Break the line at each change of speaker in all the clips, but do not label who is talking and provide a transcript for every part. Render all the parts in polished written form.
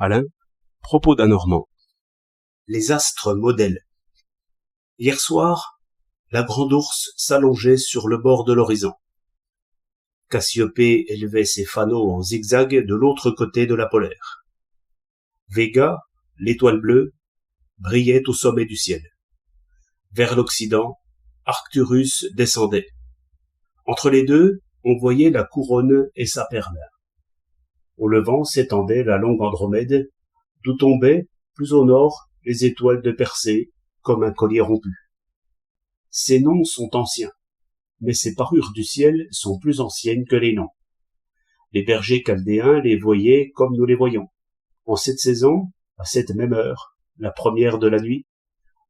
Alain, propos d'un Normand. Les astres modèles. Hier soir, la grande ourse s'allongeait sur le bord de l'horizon. Cassiopée élevait ses fanaux en zigzag de l'autre côté de la polaire. Vega, l'étoile bleue, brillait au sommet du ciel. Vers l'Occident, Arcturus descendait. Entre les deux, on voyait la couronne et sa perle. Au levant s'étendait la longue Andromède, d'où tombaient, plus au nord, les étoiles de Persée, comme un collier rompu. Ces noms sont anciens, mais ces parures du ciel sont plus anciennes que les noms. Les bergers chaldéens les voyaient comme nous les voyons. En cette saison, à cette même heure, la première de la nuit,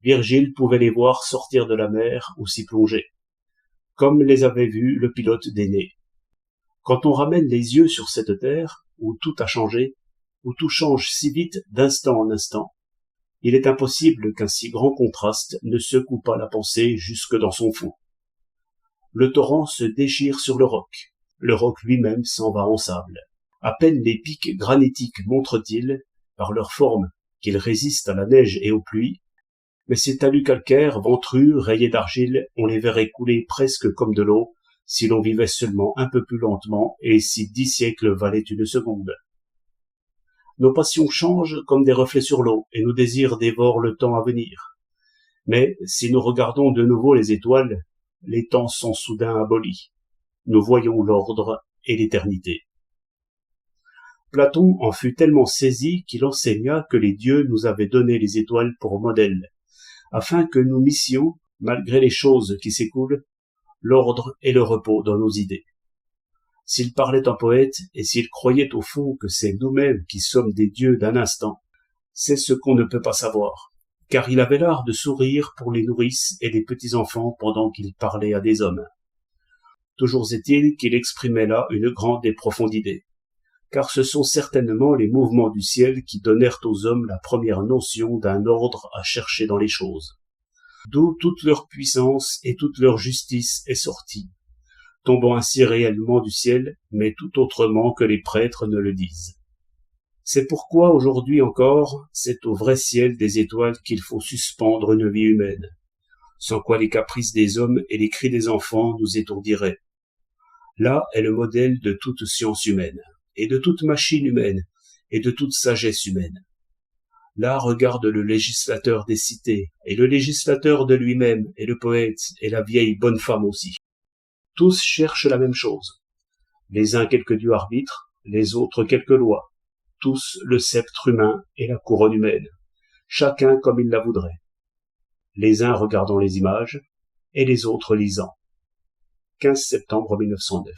Virgile pouvait les voir sortir de la mer ou s'y plonger, comme les avait vus le pilote d'Énée. Quand on ramène les yeux sur cette terre, où tout a changé, où tout change si vite d'instant en instant, il est impossible qu'un si grand contraste ne secoue pas la pensée jusque dans son fond. Le torrent se déchire sur le roc lui-même s'en va en sable. À peine les pics granitiques montrent-ils, par leur forme, qu'ils résistent à la neige et aux pluies, mais ces talus calcaires, ventrus, rayés d'argile, on les verrait couler presque comme de l'eau, si l'on vivait seulement un peu plus lentement et si 10 siècles valaient une seconde. Nos passions changent comme des reflets sur l'eau, et nos désirs dévorent le temps à venir. Mais si nous regardons de nouveau les étoiles, les temps sont soudain abolis. Nous voyons l'ordre et l'éternité. Platon en fut tellement saisi qu'il enseigna que les dieux nous avaient donné les étoiles pour modèle, afin que nous missions, malgré les choses qui s'écoulent, l'ordre et le repos dans nos idées. S'il parlait en poète, et s'il croyait au fond que c'est nous-mêmes qui sommes des dieux d'un instant, c'est ce qu'on ne peut pas savoir, car il avait l'art de sourire pour les nourrices et les petits-enfants pendant qu'il parlait à des hommes. Toujours est-il qu'il exprimait là une grande et profonde idée, car ce sont certainement les mouvements du ciel qui donnèrent aux hommes la première notion d'un ordre à chercher dans les choses. D'où toute leur puissance et toute leur justice est sortie, tombant ainsi réellement du ciel, mais tout autrement que les prêtres ne le disent. C'est pourquoi aujourd'hui encore, c'est au vrai ciel des étoiles qu'il faut suspendre une vie humaine, sans quoi les caprices des hommes et les cris des enfants nous étourdiraient. Là est le modèle de toute science humaine, et de toute machine humaine, et de toute sagesse humaine. Là regarde le législateur des cités, et le législateur de lui-même, et le poète, et la vieille bonne femme aussi. Tous cherchent la même chose. Les uns quelques dieux arbitres, les autres quelques lois. Tous le sceptre humain et la couronne humaine. Chacun comme il la voudrait. Les uns regardant les images, et les autres lisant. 15 septembre 1909.